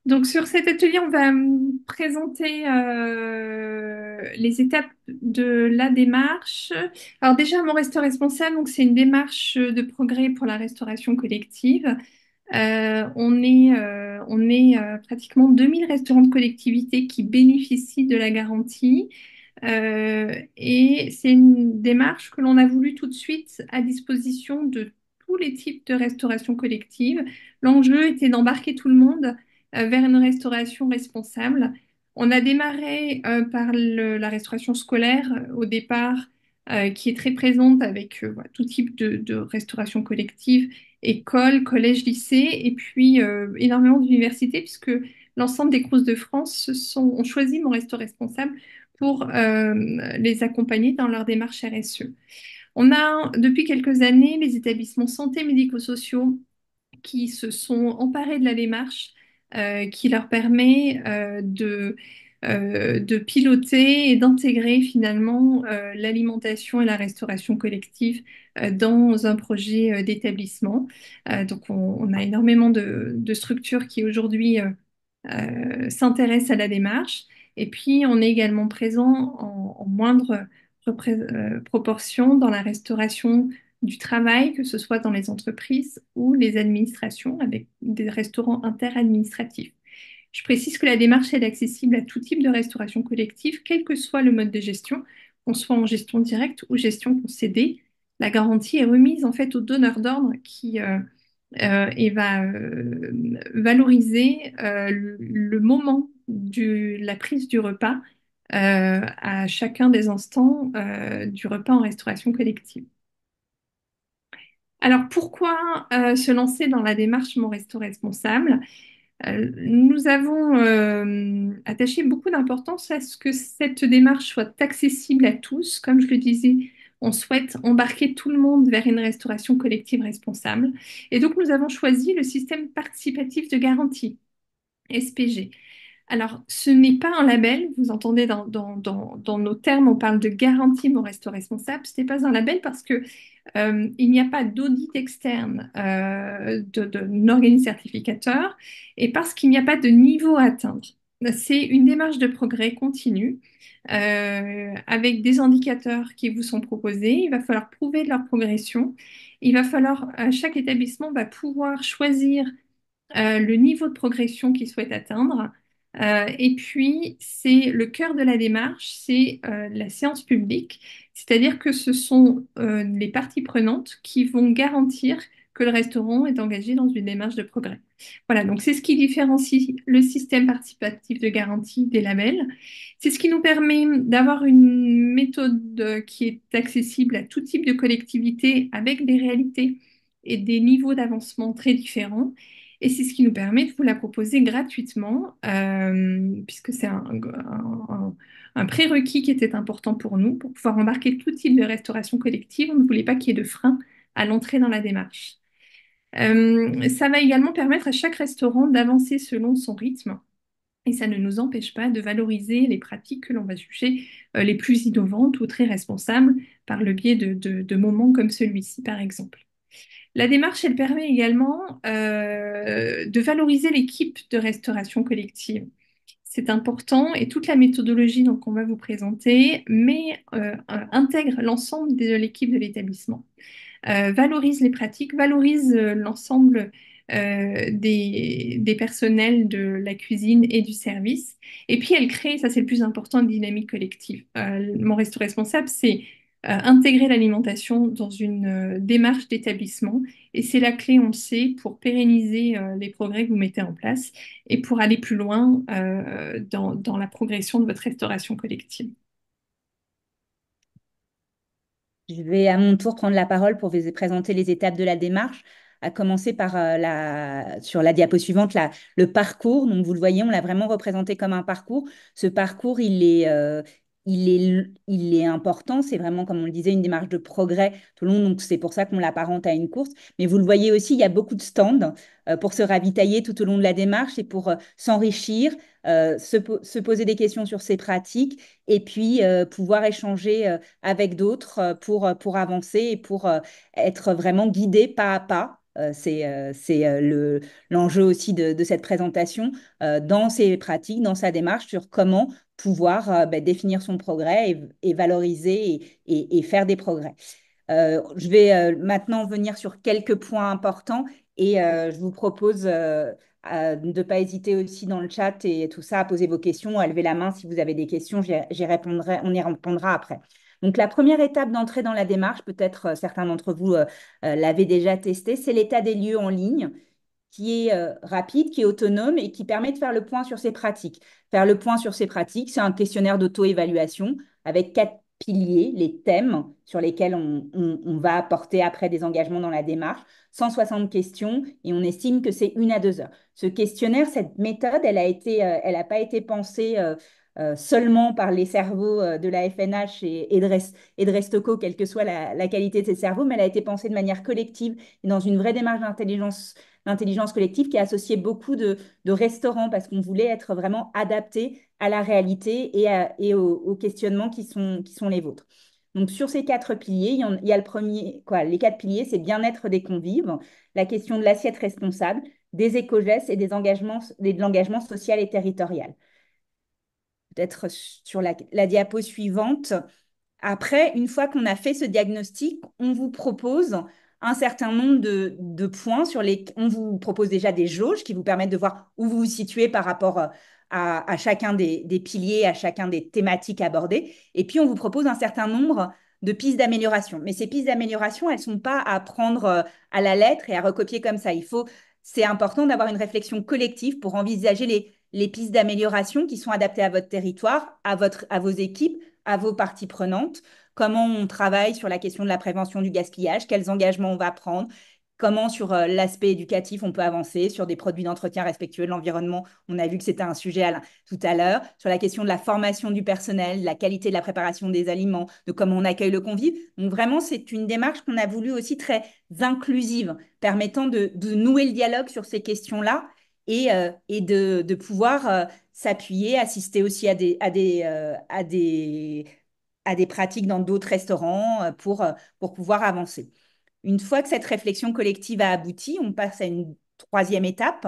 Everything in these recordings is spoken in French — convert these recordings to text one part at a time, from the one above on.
Donc sur cet atelier, on va présenter les étapes de la démarche. Alors déjà, Mon Resto Responsable, donc c'est une démarche de progrès pour la restauration collective. On est pratiquement 2000 restaurants de collectivité qui bénéficient de la garantie. Et c'est une démarche que l'on a voulu tout de suite à disposition de tous les types de restauration collective. L'enjeu était d'embarquer tout le monde vers une restauration responsable. On a démarré par la restauration scolaire au départ, qui est très présente avec voilà, tout type de restauration collective, école, collège, lycée, et puis énormément d'universités, puisque l'ensemble des Crous de France ont choisi Mon Resto Responsable pour les accompagner dans leur démarche RSE. On a depuis quelques années les établissements santé médico-sociaux qui se sont emparés de la démarche, qui leur permet de piloter et d'intégrer finalement l'alimentation et la restauration collective dans un projet d'établissement. Donc on a énormément de structures qui aujourd'hui s'intéressent à la démarche. Et puis on est également présent en moindre proportion dans la restauration du travail, que ce soit dans les entreprises ou les administrations, avec des restaurants interadministratifs. Je précise que la démarche est accessible à tout type de restauration collective, quel que soit le mode de gestion, qu'on soit en gestion directe ou gestion concédée. La garantie est remise en fait au donneur d'ordre qui et va valoriser le moment de la prise du repas à chacun des instants du repas en restauration collective. Alors pourquoi se lancer dans la démarche Mon Resto Responsable? Nous avons attaché beaucoup d'importance à ce que cette démarche soit accessible à tous. Comme je le disais, on souhaite embarquer tout le monde vers une restauration collective responsable. Et donc nous avons choisi le système participatif de garantie, SPG. Alors, ce n'est pas un label, vous entendez dans nos termes, on parle de garantie Mon Resto Responsable. Ce n'est pas un label parce que il n'y a pas d'audit externe d'un organisme certificateur et parce qu'il n'y a pas de niveau à atteindre. C'est une démarche de progrès continu avec des indicateurs qui vous sont proposés. Il va falloir prouver de leur progression. Il va falloir, chaque établissement va pouvoir choisir le niveau de progression qu'ils souhaitent atteindre. Et puis, c'est le cœur de la démarche, c'est la séance publique, c'est-à-dire que ce sont les parties prenantes qui vont garantir que le restaurant est engagé dans une démarche de progrès. Voilà, donc c'est ce qui différencie le système participatif de garantie des labels. C'est ce qui nous permet d'avoir une méthode qui est accessible à tout type de collectivité avec des réalités et des niveaux d'avancement très différents. Et c'est ce qui nous permet de vous la proposer gratuitement, puisque c'est un prérequis qui était important pour nous, pour pouvoir embarquer tout type de restauration collective. On ne voulait pas qu'il y ait de frein à l'entrée dans la démarche. Ça va également permettre à chaque restaurant d'avancer selon son rythme. Et ça ne nous empêche pas de valoriser les pratiques que l'on va juger les plus innovantes ou très responsables par le biais de moments comme celui-ci, par exemple. La démarche, elle permet également de valoriser l'équipe de restauration collective. C'est important et toute la méthodologie donc, qu'on va vous présenter, mais intègre l'ensemble de l'équipe de l'établissement, valorise les pratiques, valorise l'ensemble des personnels de la cuisine et du service. Et puis elle crée, ça c'est le plus important, une dynamique collective. Mon Resto Responsable, c'est intégrer l'alimentation dans une démarche d'établissement. Et c'est la clé, on le sait, pour pérenniser les progrès que vous mettez en place et pour aller plus loin dans la progression de votre restauration collective. Je vais à mon tour prendre la parole pour vous présenter les étapes de la démarche, à commencer par sur la diapo suivante, le parcours. Donc, vous le voyez, on l'a vraiment représenté comme un parcours. Ce parcours, il est important. C'est vraiment, comme on le disait, une démarche de progrès tout le long. Donc, c'est pour ça qu'on l'apparente à une course. Mais vous le voyez aussi, il y a beaucoup de stands pour se ravitailler tout au long de la démarche et pour s'enrichir, se poser des questions sur ses pratiques et puis pouvoir échanger avec d'autres pour avancer et pour être vraiment guidé pas à pas C'est l'enjeu aussi de cette présentation dans ses pratiques, dans sa démarche sur comment pouvoir définir son progrès et valoriser et faire des progrès. Je vais maintenant venir sur quelques points importants et je vous propose de ne pas hésiter aussi dans le chat et tout ça à poser vos questions, à lever la main si vous avez des questions, j'y répondrai, on y répondra après. Donc la première étape d'entrée dans la démarche, peut-être certains d'entre vous l'avaient déjà testé, c'est l'état des lieux en ligne qui est rapide, qui est autonome et qui permet de faire le point sur ses pratiques. Faire le point sur ses pratiques, c'est un questionnaire d'auto-évaluation avec 4 piliers, les thèmes sur lesquels on va apporter après des engagements dans la démarche, 160 questions et on estime que c'est 1 à 2 heures. Ce questionnaire, cette méthode, elle n'a pas été pensée seulement par les cerveaux de la FNH et de Restocco, quelle que soit la qualité de ces cerveaux, mais elle a été pensée de manière collective et dans une vraie démarche d'intelligence collective qui a associé beaucoup de restaurants parce qu'on voulait être vraiment adapté à la réalité et aux questionnements qui sont les vôtres. Donc, sur ces 4 piliers, il y a le premier, quoi, les 4 piliers, c'est bien-être des convives, la question de l'assiette responsable, des éco-gestes et de l'engagement social et territorial. Peut-être sur la diapo suivante. Après, une fois qu'on a fait ce diagnostic, on vous propose un certain nombre de points on vous propose déjà des jauges qui vous permettent de voir où vous vous situez par rapport à chacun des piliers, à chacun des thématiques abordées. Et puis, on vous propose un certain nombre de pistes d'amélioration. Mais ces pistes d'amélioration, elles ne sont pas à prendre à la lettre et à recopier comme ça. C'est important d'avoir une réflexion collective pour envisager les pistes d'amélioration qui sont adaptées à votre territoire, à vos équipes, à vos parties prenantes, comment on travaille sur la question de la prévention du gaspillage, quels engagements on va prendre, comment sur l'aspect éducatif on peut avancer, sur des produits d'entretien respectueux de l'environnement. On a vu que c'était un sujet tout à l'heure, sur la question de la formation du personnel, la qualité de la préparation des aliments, de comment on accueille le convive. Donc vraiment, c'est une démarche qu'on a voulu aussi très inclusive, permettant de nouer le dialogue sur ces questions-là et de pouvoir s'appuyer, assister aussi à des pratiques dans d'autres restaurants pour pouvoir avancer. Une fois que cette réflexion collective a abouti, on passe à une troisième étape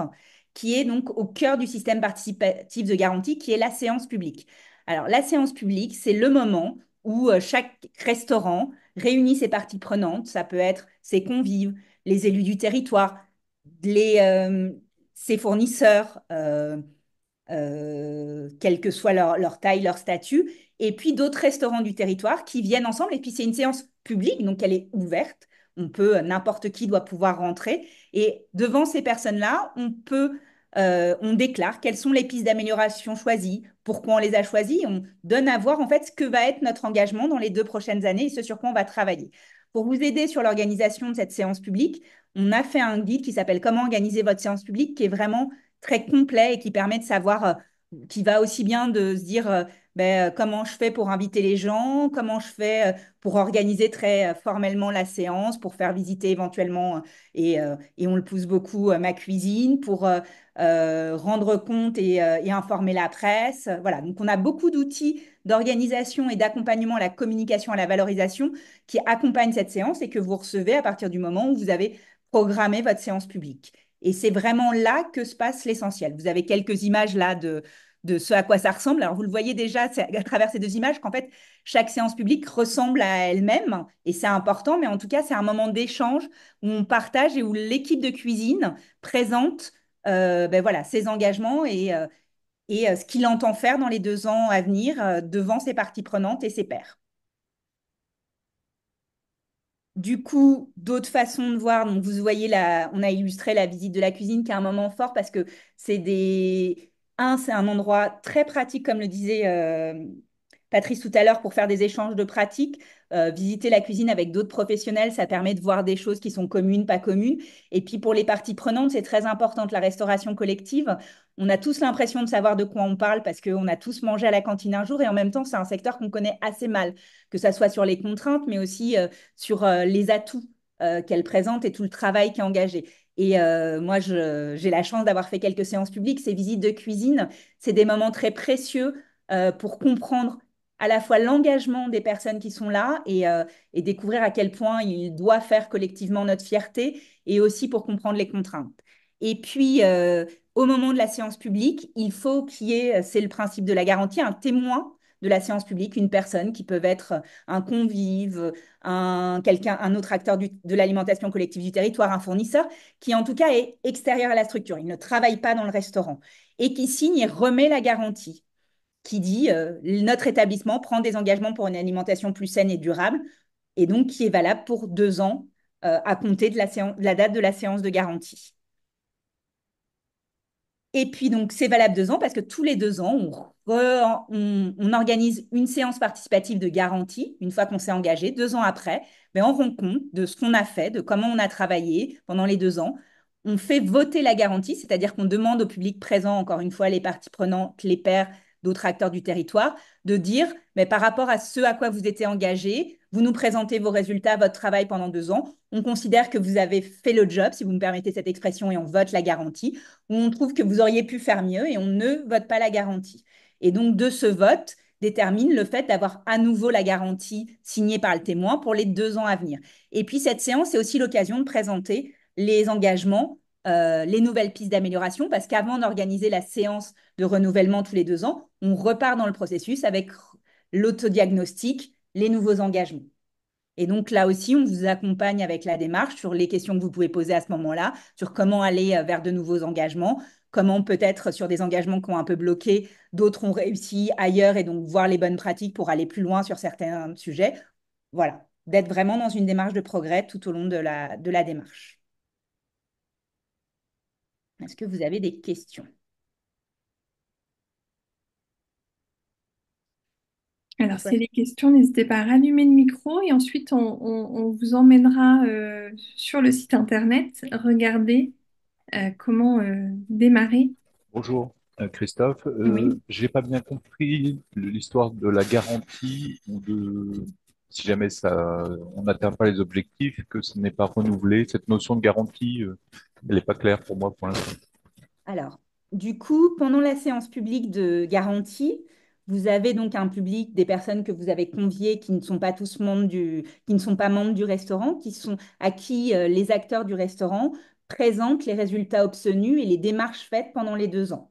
qui est donc au cœur du système participatif de garantie, qui est la séance publique. Alors, la séance publique, c'est le moment où chaque restaurant réunit ses parties prenantes. Ça peut être ses convives, les élus du territoire, ses fournisseurs, quelle que soit leur taille, leur statut, et puis d'autres restaurants du territoire qui viennent ensemble. Et puis c'est une séance publique, donc elle est ouverte. N'importe qui doit pouvoir rentrer. Et devant ces personnes-là, on déclare quelles sont les pistes d'amélioration choisies, pourquoi on les a choisies. On donne à voir en fait ce que va être notre engagement dans les 2 prochaines années et ce sur quoi on va travailler. Pour vous aider sur l'organisation de cette séance publique, on a fait un guide qui s'appelle Comment organiser votre séance publique, qui est vraiment très complet et qui permet de savoir, qui va aussi bien de se dire comment je fais pour inviter les gens, comment je fais pour organiser très formellement la séance, pour faire visiter éventuellement, et on le pousse beaucoup, ma cuisine, pour rendre compte et informer la presse. Voilà, donc on a beaucoup d'outils d'organisation et d'accompagnement à la communication, à la valorisation qui accompagnent cette séance et que vous recevez à partir du moment où vous avez programmé votre séance publique. Et c'est vraiment là que se passe l'essentiel. Vous avez quelques images là de ce à quoi ça ressemble. Alors, vous le voyez déjà à travers ces 2 images qu'en fait, chaque séance publique ressemble à elle-même et c'est important, mais en tout cas, c'est un moment d'échange où on partage et où l'équipe de cuisine présente voilà, ses engagements et ce qu'il entend faire dans les 2 ans à venir devant ses parties prenantes et ses pairs. Du coup, d'autres façons de voir, donc vous voyez là, on a illustré la visite de la cuisine qui est un moment fort parce que c'est un endroit très pratique, comme le disait Patrice tout à l'heure, pour faire des échanges de pratiques. Visiter la cuisine avec d'autres professionnels, ça permet de voir des choses qui sont communes, pas communes. Et puis pour les parties prenantes, c'est très important, la restauration collective. On a tous l'impression de savoir de quoi on parle parce qu'on a tous mangé à la cantine un jour et en même temps, c'est un secteur qu'on connaît assez mal, que ça soit sur les contraintes, mais aussi sur les atouts qu'elle présente et tout le travail qui est engagé. Et moi, j'ai la chance d'avoir fait quelques séances publiques. Ces visites de cuisine, c'est des moments très précieux pour comprendre à la fois l'engagement des personnes qui sont là et découvrir à quel point il doit faire collectivement notre fierté et aussi pour comprendre les contraintes. Et puis, au moment de la séance publique, il faut qu'il y ait, c'est le principe de la garantie, un témoin de la séance publique, une personne qui peut être un convive, un autre acteur de l'alimentation collective du territoire, un fournisseur, qui en tout cas est extérieur à la structure. Il ne travaille pas dans le restaurant et qui signe et remet la garantie qui dit notre établissement prend des engagements pour une alimentation plus saine et durable, et donc qui est valable pour 2 ans à compter de la date de la séance de garantie. Et puis donc c'est valable 2 ans parce que tous les 2 ans, on organise une séance participative de garantie, une fois qu'on s'est engagé. 2 ans après, ben, on rend compte de ce qu'on a fait, de comment on a travaillé pendant les 2 ans. On fait voter la garantie, c'est-à-dire qu'on demande au public présent, encore une fois, les parties prenantes, les pairs, d'autres acteurs du territoire, de dire, mais par rapport à ce à quoi vous étiez engagé, vous nous présentez vos résultats, votre travail pendant 2 ans. On considère que vous avez fait le job, si vous me permettez cette expression, et on vote la garantie, où on trouve que vous auriez pu faire mieux et on ne vote pas la garantie. Et donc, de ce vote détermine le fait d'avoir à nouveau la garantie signée par le témoin pour les 2 ans à venir. Et puis, cette séance est aussi l'occasion de présenter les engagements, les nouvelles pistes d'amélioration, parce qu'avant d'organiser la séance de renouvellement tous les 2 ans, on repart dans le processus avec l'autodiagnostic, les nouveaux engagements. Et donc là aussi, on vous accompagne avec la démarche sur les questions que vous pouvez poser à ce moment-là, sur comment aller vers de nouveaux engagements, comment peut-être sur des engagements qui ont un peu bloqué, d'autres ont réussi ailleurs et donc voir les bonnes pratiques pour aller plus loin sur certains sujets. Voilà, d'être vraiment dans une démarche de progrès tout au long de la démarche. Est-ce que vous avez des questions? Alors, s'il y a des questions, n'hésitez pas à rallumer le micro et ensuite on vous emmènera sur le site internet, regarder comment démarrer. Bonjour, Christophe. Oui. J'ai pas bien compris l'histoire de la garantie ou de si jamais on n'atteint pas les objectifs, que ce n'est pas renouvelé. Cette notion de garantie, elle n'est pas claire pour moi pour l'instant. Alors, du coup, pendant la séance publique de garantie, vous avez donc un public, des personnes que vous avez conviées qui ne sont pas tous qui ne sont pas membres du restaurant, à qui les acteurs du restaurant présentent les résultats obtenus et les démarches faites pendant les 2 ans.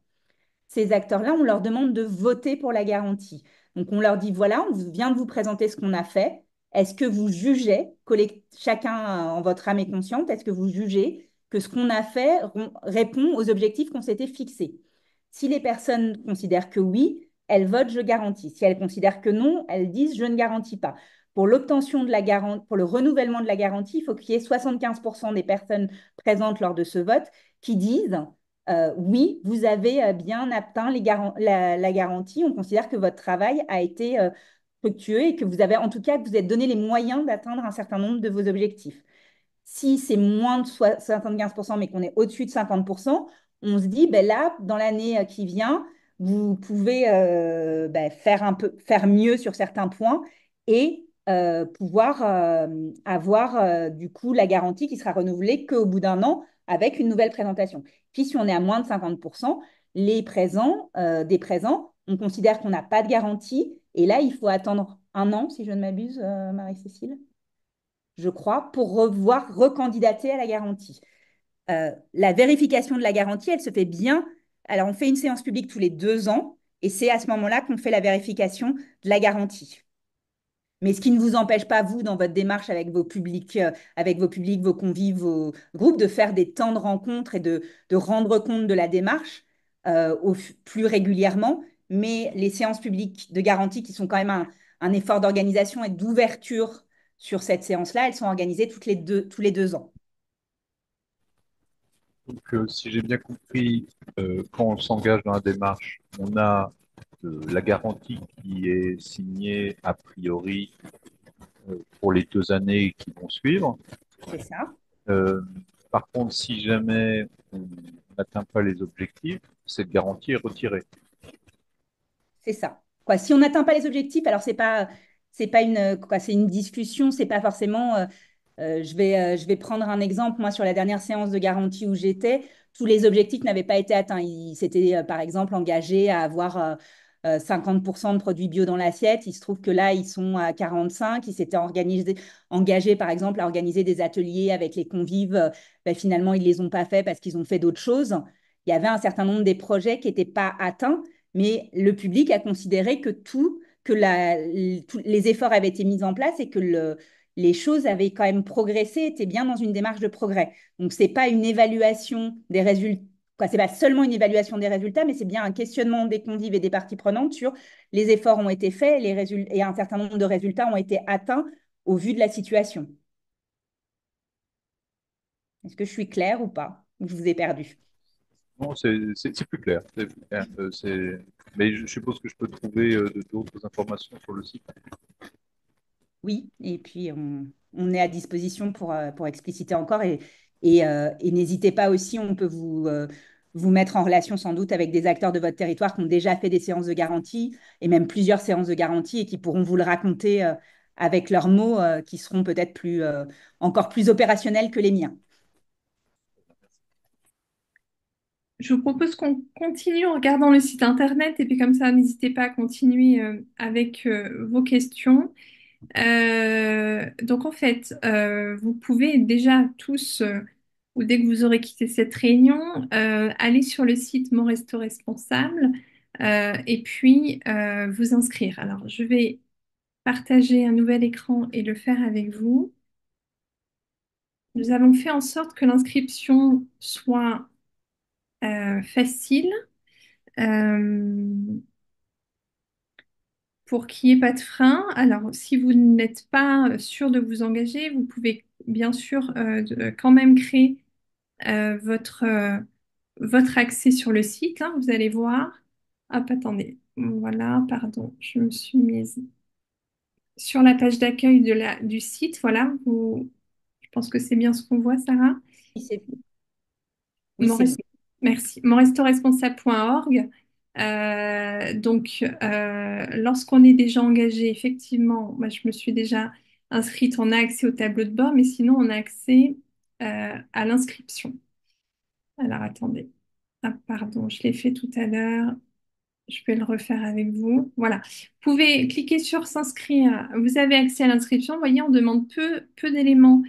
Ces acteurs-là, on leur demande de voter pour la garantie. Donc, on leur dit, voilà, on vient de vous présenter ce qu'on a fait. Est-ce que vous jugez, chacun en votre âme et consciente, est-ce que vous jugez que ce qu'on a fait répond aux objectifs qu'on s'était fixés? Si les personnes considèrent que oui, elles votent je garantis. Si elles considèrent que non, elles disent je ne garantis pas. Pour l'obtention de la garantie, pour le renouvellement de la garantie, il faut qu'il y ait 75% des personnes présentes lors de ce vote qui disent oui, vous avez bien atteint la garantie. On considère que votre travail a été fructueux et que vous avez, en tout cas, que vous êtes donné les moyens d'atteindre un certain nombre de vos objectifs. Si c'est moins de 75%, mais qu'on est au-dessus de 50%, on se dit, ben là, dans l'année qui vient, vous pouvez ben, faire mieux sur certains points et pouvoir avoir du coup la garantie qui sera renouvelée qu'au bout d'un an avec une nouvelle présentation. Puis si on est à moins de 50%, des présents, on considère qu'on n'a pas de garantie et là, il faut attendre un an, si je ne m'abuse, Marie-Cécile, je crois, pour recandidater à la garantie. La vérification de la garantie, elle se fait bien. Alors, on fait une séance publique tous les 2 ans et c'est à ce moment-là qu'on fait la vérification de la garantie. Mais ce qui ne vous empêche pas, vous, dans votre démarche avec vos publics, vos convives, vos groupes, de faire des temps de rencontre et de rendre compte de la démarche plus régulièrement. Mais les séances publiques de garantie, qui sont quand même un effort d'organisation et d'ouverture sur cette séance-là, elles sont organisées tous les 2 ans. Donc, si j'ai bien compris, quand on s'engage dans la démarche, on a la garantie qui est signée a priori pour les 2 années qui vont suivre. C'est ça. Euh, Par contre, si jamais on n'atteint pas les objectifs, cette garantie est retirée. C'est ça. Quoi, si on n'atteint pas les objectifs, alors c'est pas c'est une discussion, c'est pas forcément. Je vais prendre un exemple. Moi, sur la dernière séance de garantie où j'étais, tous les objectifs n'avaient pas été atteints. Ils s'étaient, par exemple, engagés à avoir 50% de produits bio dans l'assiette. Il se trouve que là, ils sont à 45. Ils s'étaient engagés, par exemple, à organiser des ateliers avec les convives. Ben, finalement, ils ne les ont pas fait parce qu'ils ont fait d'autres choses. Il y avait un certain nombre des projets qui n'étaient pas atteints, mais le public a considéré que tous les efforts avaient été mis en place et que les choses avaient quand même progressé, étaient bien dans une démarche de progrès. Donc, c'est pas une évaluation des résultats. C'est pas seulement une évaluation des résultats, mais c'est bien un questionnement des convives et des parties prenantes sur les efforts ont été faits et un certain nombre de résultats ont été atteints au vu de la situation. Est-ce que je suis claire ou pas? Ou je vous ai perdu? Non, c'est plus clair. C'est plus clair. Mais je suppose que je peux trouver d'autres informations sur le site. Oui, et puis on est à disposition pour expliciter encore et n'hésitez pas aussi, on peut vous mettre en relation sans doute avec des acteurs de votre territoire qui ont déjà fait des séances de garantie et même plusieurs séances de garantie et qui pourront vous le raconter avec leurs mots qui seront peut-être encore plus opérationnels que les miens. Je vous propose qu'on continue en regardant le site internet et puis comme ça, n'hésitez pas à continuer avec vos questions. Donc en fait, vous pouvez déjà tous, ou dès que vous aurez quitté cette réunion, aller sur le site Mon Resto Responsable et puis vous inscrire. Alors je vais partager un nouvel écran et le faire avec vous. Nous avons fait en sorte que l'inscription soit facile euh, pour qu'il n'y ait pas de frein. Alors si vous n'êtes pas sûr de vous engager, vous pouvez bien sûr quand même créer votre accès sur le site, hein, vous allez voir. Hop, attendez. Voilà, pardon, je me suis mise sur la page d'accueil du site. Voilà, je pense que c'est bien ce qu'on voit, Sarah. Oui, oui, Mon c'est bon. res- Merci. Monrestoresponsable.org. Donc, lorsqu'on est déjà engagé, effectivement, moi, je me suis déjà inscrite, on a accès au tableau de bord, mais sinon, on a accès à l'inscription. Alors, attendez. Ah, pardon, je l'ai fait tout à l'heure. Je vais le refaire avec vous. Voilà. Vous pouvez cliquer sur s'inscrire. Vous avez accès à l'inscription. Vous voyez, on demande peu d'éléments,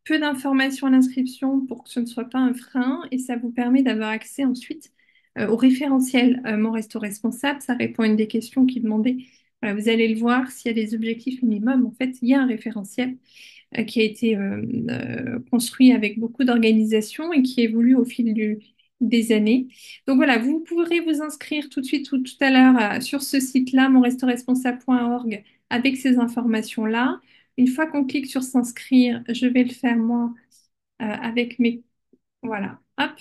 peu d'informations à l'inscription pour que ce ne soit pas un frein et ça vous permet d'avoir accès ensuite au référentiel Mon Resto Responsable. Ça répond à une des questions qui demandait. Voilà, vous allez le voir, s'il y a des objectifs minimums, en fait, il y a un référentiel qui a été construit avec beaucoup d'organisation et qui évolue au fil des années. Donc voilà, vous pourrez vous inscrire tout de suite ou tout à l'heure sur ce site-là, monrestoresponsable.org, avec ces informations-là. Une fois qu'on clique sur s'inscrire, je vais le faire moi avec voilà, hop,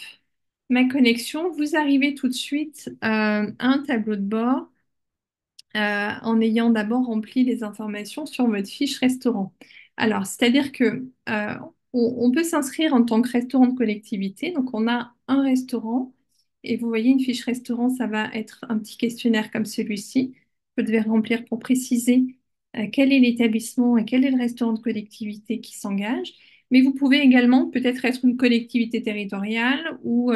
ma connexion. Vous arrivez tout de suite à un tableau de bord en ayant d'abord rempli les informations sur votre fiche restaurant. Alors, c'est-à-dire que on peut s'inscrire en tant que restaurant de collectivité. Donc, on a un restaurant et vous voyez une fiche restaurant, ça va être un petit questionnaire comme celui-ci. Vous devez remplir pour préciser quel est l'établissement et quel est le restaurant de collectivité qui s'engage. Mais vous pouvez également peut-être être une collectivité territoriale ou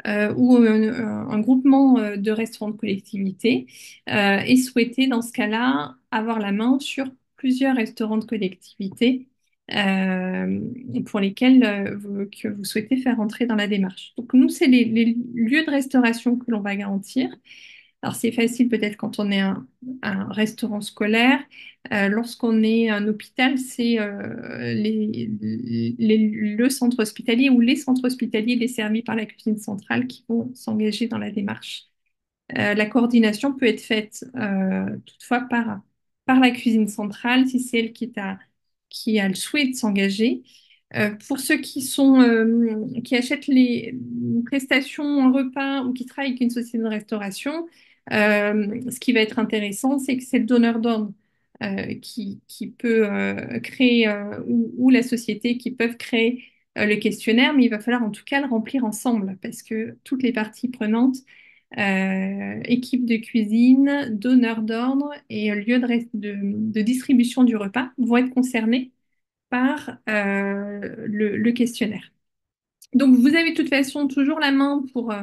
un groupement de restaurants de collectivité et souhaiter dans ce cas-là avoir la main sur plusieurs restaurants de collectivité pour lesquels que vous souhaitez faire entrer dans la démarche. Donc nous, c'est les lieux de restauration que l'on va garantir. Alors c'est facile peut-être quand on est un restaurant scolaire. Lorsqu'on est un hôpital, c'est le centre hospitalier ou les centres hospitaliers desservis par la cuisine centrale qui vont s'engager dans la démarche. La coordination peut être faite toutefois par la cuisine centrale si c'est elle qui a le souhait de s'engager. Pour ceux qui achètent les prestations en repas ou qui travaillent avec une société de restauration, ce qui va être intéressant, c'est que c'est le donneur d'ordre qui peut créer ou la société qui peuvent créer le questionnaire, mais il va falloir en tout cas le remplir ensemble parce que toutes les parties prenantes équipe de cuisine, donneur d'ordre et lieu de distribution du repas vont être concernés par le questionnaire. Donc, vous avez de toute façon toujours la main pour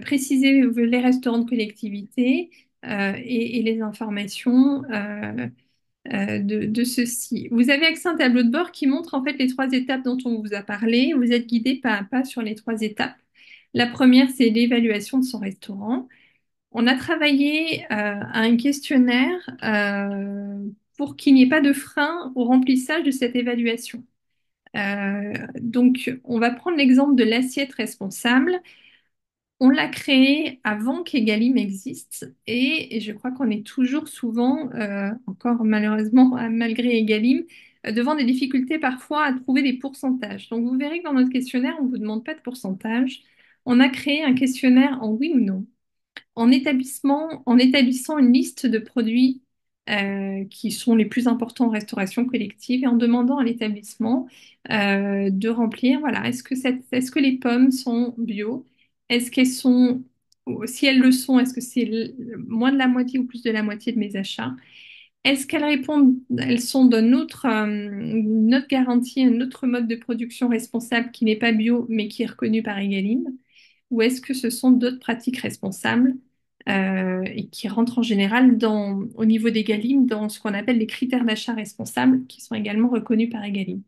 préciser les restaurants de collectivité, et les informations de ceci. Vous avez accès à un tableau de bord qui montre en fait les trois étapes dont on vous a parlé. Vous êtes guidé pas à pas sur les trois étapes. La première, c'est l'évaluation de son restaurant. On a travaillé à un questionnaire pour qu'il n'y ait pas de frein au remplissage de cette évaluation. Donc, on va prendre l'exemple de l'assiette responsable. On l'a créé avant qu'Egalim existe et je crois qu'on est toujours souvent, encore malheureusement malgré Egalim, devant des difficultés parfois à trouver des pourcentages. Donc vous verrez que dans notre questionnaire, on ne vous demande pas de pourcentage. On a créé un questionnaire en oui ou non en établissant une liste de produits qui sont les plus importants en restauration collective et en demandant à l'établissement de remplir, voilà, est-ce que les pommes sont bio? Est-ce qu'elles sont, si elles le sont, est-ce que c'est moins de la moitié ou plus de la moitié de mes achats? Est-ce qu'elles répondent, elles sont une autre garantie, un autre mode de production responsable qui n'est pas bio mais qui est reconnu par Egalim? Ou est-ce que ce sont d'autres pratiques responsables et qui rentrent en général au niveau d'Egalim dans ce qu'on appelle les critères d'achat responsables qui sont également reconnus par Egalim.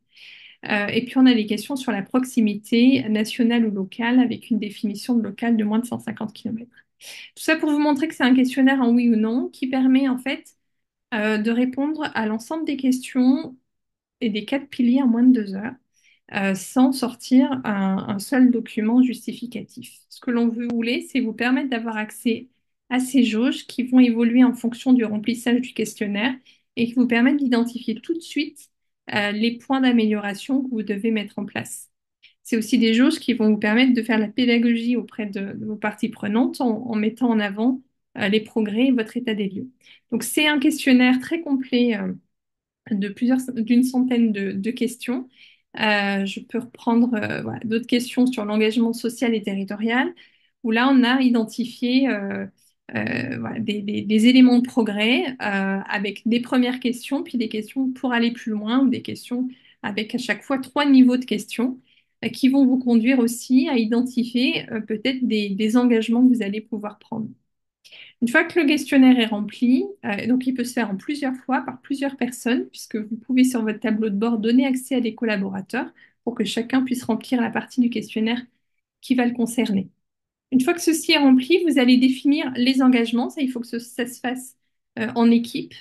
Et puis on a des questions sur la proximité nationale ou locale avec une définition de local de moins de 150 km. Tout ça pour vous montrer que c'est un questionnaire en oui ou non qui permet en fait de répondre à l'ensemble des questions et des quatre piliers en moins de 2 heures sans sortir un seul document justificatif. Ce que l'on veut voulait, c'est vous permettre d'avoir accès à ces jauges qui vont évoluer en fonction du remplissage du questionnaire et qui vous permettent d'identifier tout de suite les points d'amélioration que vous devez mettre en place. C'est aussi des jauges qui vont vous permettre de faire la pédagogie auprès de vos parties prenantes en mettant en avant les progrès et votre état des lieux. Donc c'est un questionnaire très complet d'une centaine de questions. Je peux reprendre voilà, d'autres questions sur l'engagement social et territorial, où là, on a identifié voilà, des éléments de progrès avec des premières questions, puis des questions pour aller plus loin, ou des questions avec à chaque fois 3 niveaux de questions qui vont vous conduire aussi à identifier peut-être des engagements que vous allez pouvoir prendre. Une fois que le questionnaire est rempli, donc il peut se faire en plusieurs fois par plusieurs personnes, puisque vous pouvez sur votre tableau de bord donner accès à des collaborateurs pour que chacun puisse remplir la partie du questionnaire qui va le concerner. Une fois que ceci est rempli, vous allez définir les engagements. Ça, il faut que ça se fasse en équipe.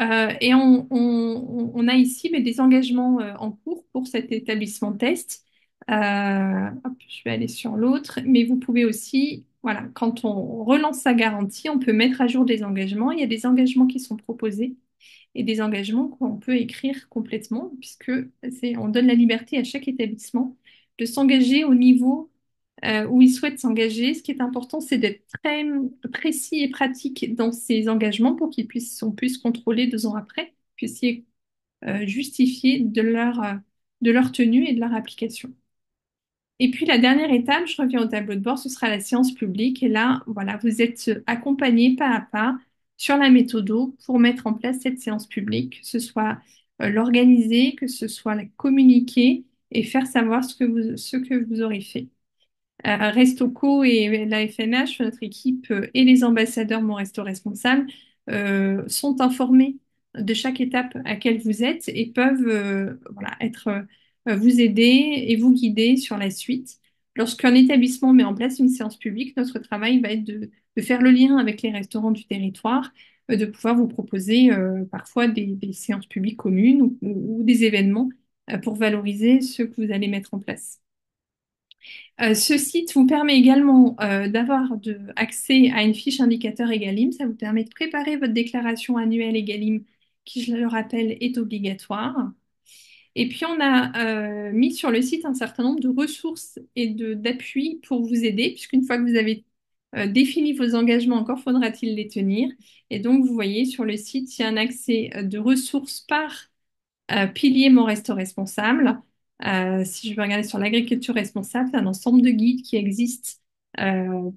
Et on a ici des engagements en cours pour cet établissement test. Hop, je vais aller sur l'autre, mais vous pouvez aussi, voilà, quand on relance sa garantie, on peut mettre à jour des engagements. Il y a des engagements qui sont proposés et des engagements qu'on peut écrire complètement, puisque on donne la liberté à chaque établissement de s'engager au niveau où il souhaite s'engager. Ce qui est important, c'est d'être très précis et pratique dans ces engagements pour on puisse contrôler 2 ans après, puissiez justifier de leur tenue et de leur application. Et puis la dernière étape, je reviens au tableau de bord, ce sera la séance publique. Et là, voilà, vous êtes accompagné pas à pas sur la méthode pour mettre en place cette séance publique, que ce soit l'organiser, que ce soit la communiquer et faire savoir ce que vous aurez fait. Restoco et la FNH, notre équipe et les ambassadeurs Mon Resto Responsable sont informés de chaque étape à laquelle vous êtes et peuvent voilà, vous aider et vous guider sur la suite. Lorsqu'un établissement met en place une séance publique, notre travail va être de faire le lien avec les restaurants du territoire, de pouvoir vous proposer parfois des séances publiques communes ou des événements pour valoriser ce que vous allez mettre en place. Ce site vous permet également d'avoir accès à une fiche indicateur Egalim. Ça vous permet de préparer votre déclaration annuelle Egalim, qui, je le rappelle, est obligatoire. Et puis, on a mis sur le site un certain nombre de ressources et d'appuis pour vous aider, puisqu'une fois que vous avez défini vos engagements, encore faudra-t-il les tenir. Et donc, vous voyez sur le site, il y a un accès de ressources par pilier Mon Resto Responsable. Si je veux regarder sur l'agriculture responsable, c'est un ensemble de guides qui existent euh,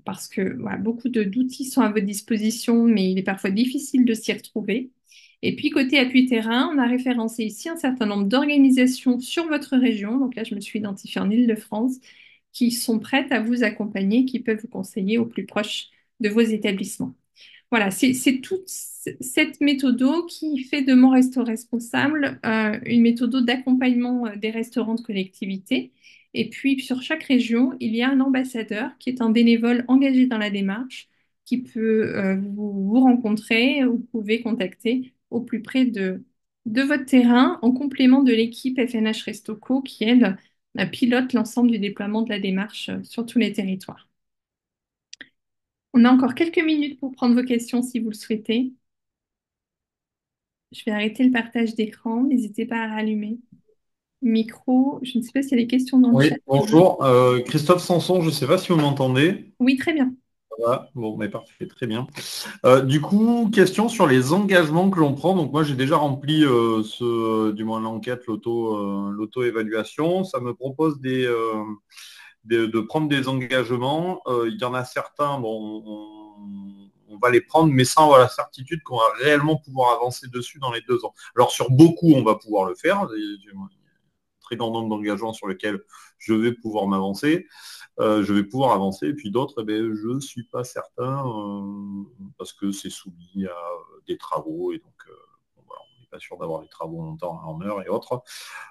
parce que voilà, beaucoup d'outils sont à votre disposition, mais il est parfois difficile de s'y retrouver. Et puis côté appui terrain, on a référencé ici un certain nombre d'organisations sur votre région. Donc là, je me suis identifiée en Île-de-France, qui sont prêtes à vous accompagner, qui peuvent vous conseiller au plus proche de vos établissements. Voilà, c'est toute cette méthode qui fait de Mon Resto Responsable une méthode d'accompagnement des restaurants de collectivité. Et puis, sur chaque région, il y a un ambassadeur qui est un bénévole engagé dans la démarche qui peut vous rencontrer ou vous pouvez contacter au plus près de votre terrain en complément de l'équipe FNH Restoco qui, elle, pilote l'ensemble du déploiement de la démarche sur tous les territoires. On a encore quelques minutes pour prendre vos questions si vous le souhaitez. Je vais arrêter le partage d'écran. N'hésitez pas à rallumer le micro. Je ne sais pas s'il y a des questions dans le Oui, chat. bonjour. Christophe Sanson, je ne sais pas si vous m'entendez. Oui, très bien. Voilà. Bon, mais parfait, très bien. Du coup, question sur les engagements que l'on prend. Donc moi, j'ai déjà rempli du moins l'enquête, l'auto-évaluation. Ça me propose de prendre des engagements. Il y en a certains, bon, on va les prendre, mais sans avoir la certitude qu'on va réellement pouvoir avancer dessus dans les 2 ans. Alors sur beaucoup, on va pouvoir le faire. Il y a un très grand nombre d'engagements sur lesquels je vais pouvoir m'avancer. Je vais pouvoir avancer. Et puis d'autres, je ne suis pas certain parce que c'est soumis à des travaux et donc voilà, on n'est pas sûr d'avoir les travaux en temps, en heure et autres.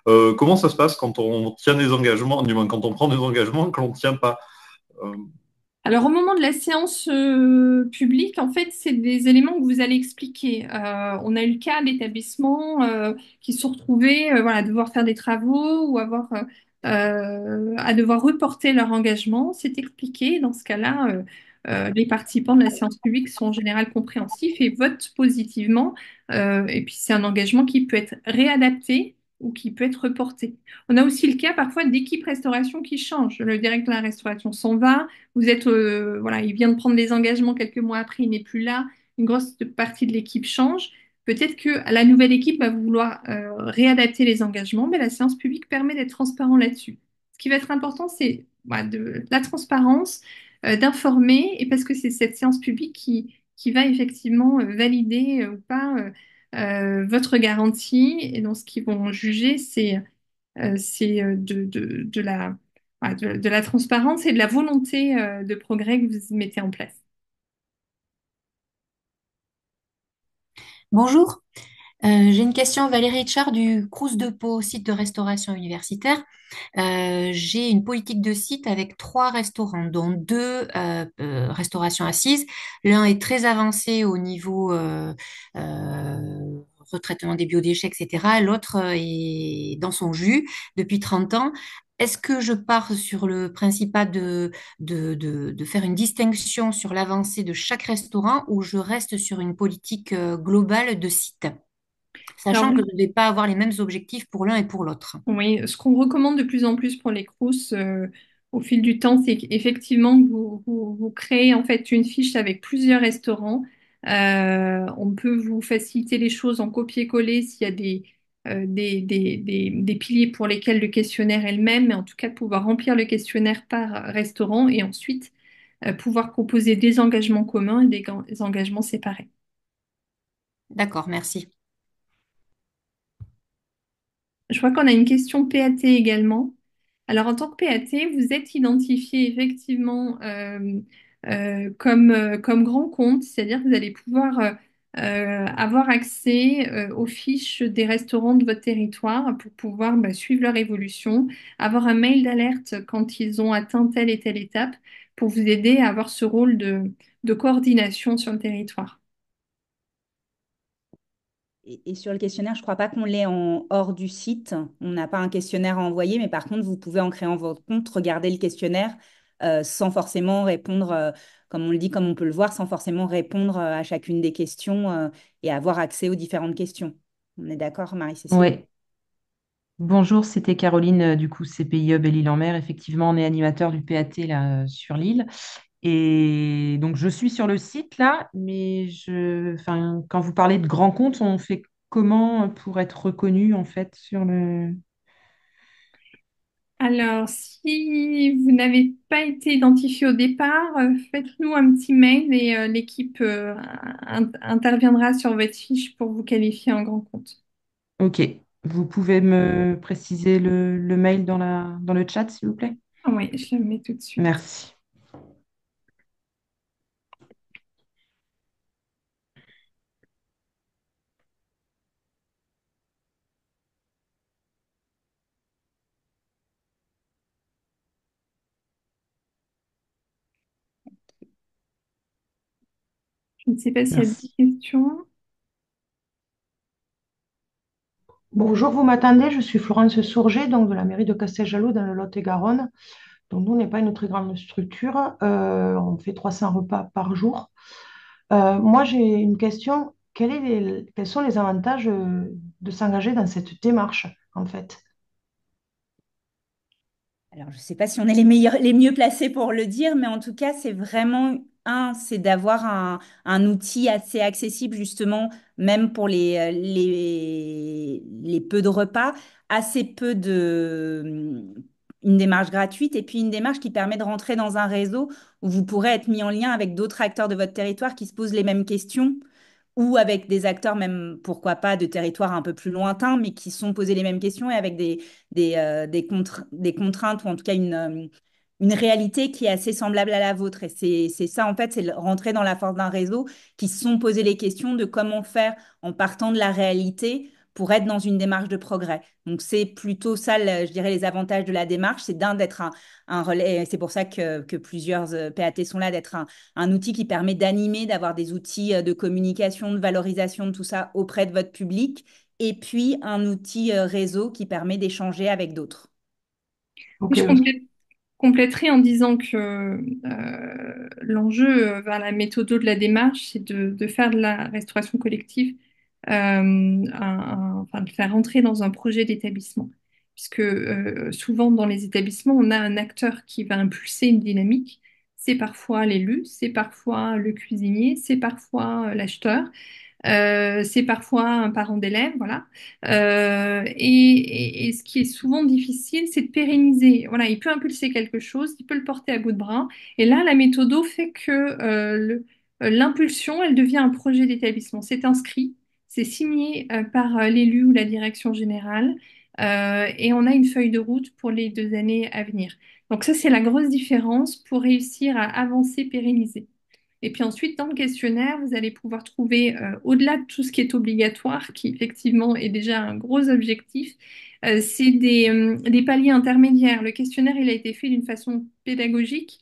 Comment ça se passe quand on tient des engagements, du moins quand on prend des engagements que l'on ne tient pas? Euh, Alors, au moment de la séance publique, en fait, c'est des éléments que vous allez expliquer. On a eu le cas d'établissements qui se sont retrouvés voilà, à devoir faire des travaux ou à devoir reporter leur engagement. C'est expliqué. Dans ce cas-là, les participants de la séance publique sont en général compréhensifs et votent positivement. Et puis, c'est un engagement qui peut être réadapté ou qui peut être reporté. On a aussi le cas parfois d'équipes restauration qui changent. Le directeur de la restauration s'en va. Vous êtes, voilà, il vient de prendre des engagements quelques mois après, il n'est plus là. Une grosse partie de l'équipe change. Peut-être que la nouvelle équipe va vouloir réadapter les engagements, mais la séance publique permet d'être transparent là-dessus. Ce qui va être important, c'est voilà, de la transparence, d'informer, et parce que c'est cette séance publique qui va effectivement valider ou pas votre garantie. Et donc, ce qu'ils vont juger, c'est voilà, de la transparence et de la volonté de progrès que vous mettez en place. Bonjour, j'ai une question, Valérie Richard du Crous de Pau, site de restauration universitaire. J'ai une politique de site avec 3 restaurants, dont 2 restaurations assises. L'un est très avancé au niveau retraitement des biodéchets, etc. L'autre est dans son jus depuis 30 ans. Est-ce que je pars sur le principat de faire une distinction sur l'avancée de chaque restaurant ou je reste sur une politique globale de site, Alors, sachant que je ne vais pas avoir les mêmes objectifs pour l'un et pour l'autre? oui, ce qu'on recommande de plus en plus pour les CROUS au fil du temps, c'est qu'effectivement, vous créez en fait une fiche avec plusieurs restaurants. On peut vous faciliter les choses en copier-coller s'il y a des piliers pour lesquels le questionnaire est le même, mais en tout cas, de pouvoir remplir le questionnaire par restaurant et ensuite pouvoir proposer des engagements communs et des engagements séparés. D'accord, merci. Je crois qu'on a une question PAT également. Alors, en tant que PAT, vous êtes identifié effectivement comme grand compte, c'est-à-dire que vous allez pouvoir avoir accès aux fiches des restaurants de votre territoire pour pouvoir suivre leur évolution, avoir un mail d'alerte quand ils ont atteint telle et telle étape pour vous aider à avoir ce rôle de coordination sur le territoire. Et sur le questionnaire, je ne crois pas qu'on l'ait en hors du site. On n'a pas un questionnaire à envoyer, mais par contre, vous pouvez en créant votre compte, regarder le questionnaire sans forcément répondre, comme on le dit, comme on peut le voir, sans forcément répondre à chacune des questions et avoir accès aux différentes questions. On est d'accord, Marie-Cécile? Oui, bonjour, c'était Caroline du coup CPI Hub et l'île en mer. Effectivement, on est animateur du PAT là, sur l'île. Et donc, je suis sur le site là, mais enfin, quand vous parlez de grands comptes, on fait comment pour être reconnu en fait sur le... Alors, si vous n'avez pas été identifié au départ, faites-nous un petit mail et l'équipe interviendra sur votre fiche pour vous qualifier en grand compte. Ok, vous pouvez me préciser le mail dans le chat, s'il vous plaît? Ah oui, je le mets tout de suite. Merci. Je ne sais pas s'il y a d'autres Merci. questions. Bonjour, vous m'attendez? Je suis Florence Sourget, donc de la mairie de Casteljaloux dans le Lot-et-Garonne. Donc nous, on n'est pas une très grande structure. On fait 300 repas par jour. Moi, j'ai une question. Quels sont les avantages de s'engager dans cette démarche, en fait? Alors, je ne sais pas si on est les meilleurs, les mieux placés pour le dire, mais en tout cas, c'est vraiment c'est d'avoir un outil assez accessible, justement, même pour les peu de repas, assez peu une démarche gratuite et puis une démarche qui permet de rentrer dans un réseau où vous pourrez être mis en lien avec d'autres acteurs de votre territoire qui se posent les mêmes questions ou avec des acteurs même, pourquoi pas, de territoires un peu plus lointains, mais qui sont posés les mêmes questions et avec des contraintes ou en tout cas une réalité qui est assez semblable à la vôtre. Et c'est ça, en fait, rentrer dans la force d'un réseau qui se sont posé les questions de comment faire en partant de la réalité pour être dans une démarche de progrès. Donc, c'est plutôt ça, je dirais, les avantages de la démarche, c'est d'être un relais. C'est pour ça que plusieurs PAT sont là, d'être un outil qui permet d'animer, d'avoir des outils de communication, de valorisation de tout ça auprès de votre public, et puis un outil réseau qui permet d'échanger avec d'autres. Ok, Je compléterai en disant que l'enjeu vers la méthode de la démarche, c'est de faire de la restauration collective, enfin, de faire rentrer dans un projet d'établissement. Puisque souvent dans les établissements, on a un acteur qui va impulser une dynamique. C'est parfois l'élu, c'est parfois le cuisinier, c'est parfois l'acheteur. C'est parfois un parent d'élève, voilà. Et ce qui est souvent difficile, c'est de pérenniser. Voilà, il peut impulser quelque chose, il peut le porter à bout de bras. Et là, la méthodo fait que l'impulsion, elle devient un projet d'établissement. C'est inscrit, c'est signé par l'élu ou la direction générale, et on a une feuille de route pour les 2 années à venir. Donc ça, c'est la grosse différence pour réussir à avancer, pérenniser. Et puis ensuite, dans le questionnaire, vous allez pouvoir trouver, au-delà de tout ce qui est obligatoire, qui effectivement est déjà un gros objectif, c'est des paliers intermédiaires. Le questionnaire, il a été fait d'une façon pédagogique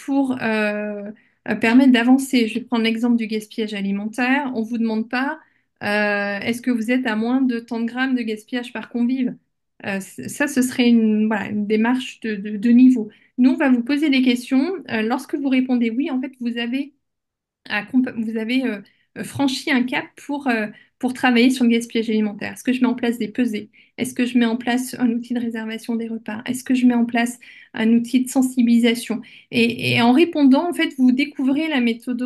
pour permettre d'avancer. Je vais prendre l'exemple du gaspillage alimentaire. On ne vous demande pas, est-ce que vous êtes à moins de tant de grammes de gaspillage par convive? Ça, ce serait voilà, une démarche de niveau. Nous, on va vous poser des questions. Lorsque vous répondez oui, en fait, vous avez franchi un cap pour travailler sur le gaspillage alimentaire. Est-ce que je mets en place des pesées? Est-ce que je mets en place un outil de réservation des repas? Est-ce que je mets en place un outil de sensibilisation? Et en répondant, en fait, vous découvrez la méthode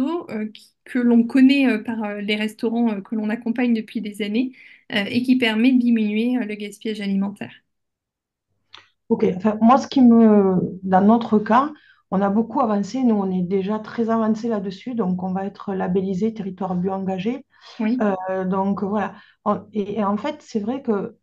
que l'on connaît par les restaurants que l'on accompagne depuis des années et qui permet de diminuer le gaspillage alimentaire. ok. Enfin, moi, dans notre cas, on a beaucoup avancé. Nous, on est déjà très avancé là-dessus. Donc, on va être labellisé territoire bio engagé. Oui. Donc voilà. Et en fait, c'est vrai que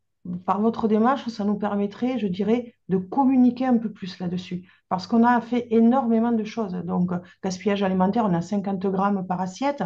par votre démarche, ça nous permettrait, je dirais, de communiquer un peu plus là-dessus. Parce qu'on a fait énormément de choses. Donc, gaspillage alimentaire, on a 50 grammes par assiette.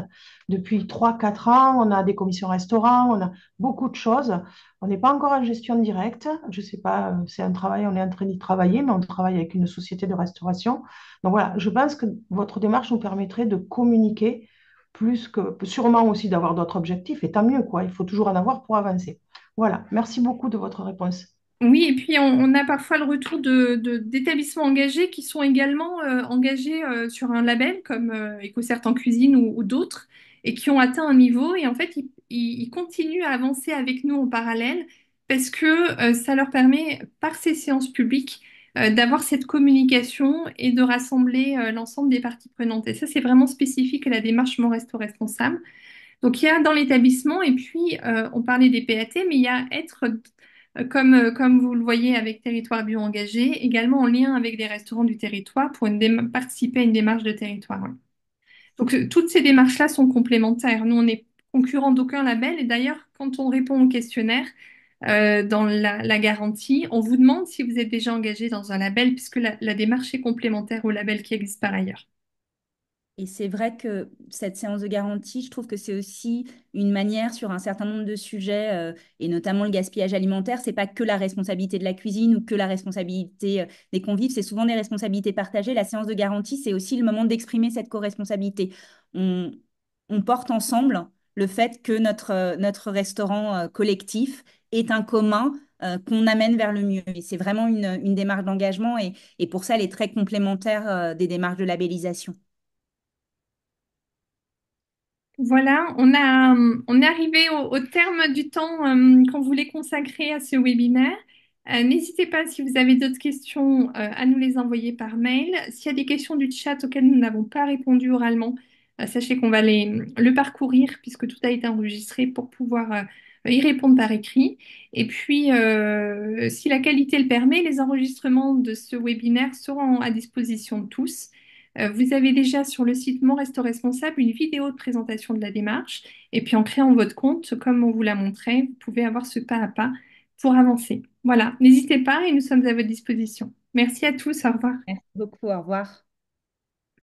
Depuis 3 4 ans, on a des commissions restaurants, on a beaucoup de choses. On n'est pas encore en gestion directe. Je ne sais pas, c'est un travail, on est en train d'y travailler, mais on travaille avec une société de restauration. Donc voilà, je pense que votre démarche nous permettrait de communiquer plus que sûrement aussi d'avoir d'autres objectifs, et tant mieux, quoi. Il faut toujours en avoir pour avancer. Voilà, merci beaucoup de votre réponse. Oui, et puis on a parfois le retour d'établissements engagés qui sont également engagés sur un label comme EcoCert en cuisine ou d'autres et qui ont atteint un niveau et en fait ils continuent à avancer avec nous en parallèle parce que ça leur permet par ces séances publiques d'avoir cette communication et de rassembler l'ensemble des parties prenantes. Et ça c'est vraiment spécifique à la démarche Mon Resto Responsable. Donc il y a dans l'établissement, et puis on parlait des PAT, mais il y a être, comme vous le voyez avec Territoire Bio Engagé, également en lien avec des restaurants du territoire pour participer à une démarche de territoire. Ouais. Donc toutes ces démarches-là sont complémentaires. Nous, on n'est concurrent d'aucun label, et d'ailleurs, quand on répond au questionnaire, dans la garantie, on vous demande si vous êtes déjà engagé dans un label, puisque la démarche est complémentaire au label qui existe par ailleurs. Et c'est vrai que cette séance de garantie, je trouve que c'est aussi une manière sur un certain nombre de sujets, et notamment le gaspillage alimentaire, c'est pas que la responsabilité de la cuisine ou que la responsabilité des convives, c'est souvent des responsabilités partagées. La séance de garantie, c'est aussi le moment d'exprimer cette co-responsabilité. On, on porte ensemble le fait que notre restaurant collectif est un commun qu'on amène vers le mieux. Et c'est vraiment une démarche d'engagement et pour ça, elle est très complémentaire des démarches de labellisation. Voilà, on est arrivé au terme du temps qu'on voulait consacrer à ce webinaire. N'hésitez pas, si vous avez d'autres questions, à nous les envoyer par mail. S'il y a des questions du chat auxquelles nous n'avons pas répondu oralement, sachez qu'on va le parcourir puisque tout a été enregistré pour pouvoir y répondre par écrit. Et puis, si la qualité le permet, les enregistrements de ce webinaire seront à disposition de tous. Vous avez déjà sur le site Mon Resto Responsable une vidéo de présentation de la démarche. Et puis en créant votre compte, comme on vous l'a montré, vous pouvez avoir ce pas à pas pour avancer. Voilà, n'hésitez pas et nous sommes à votre disposition. Merci à tous, au revoir. Merci beaucoup, au revoir.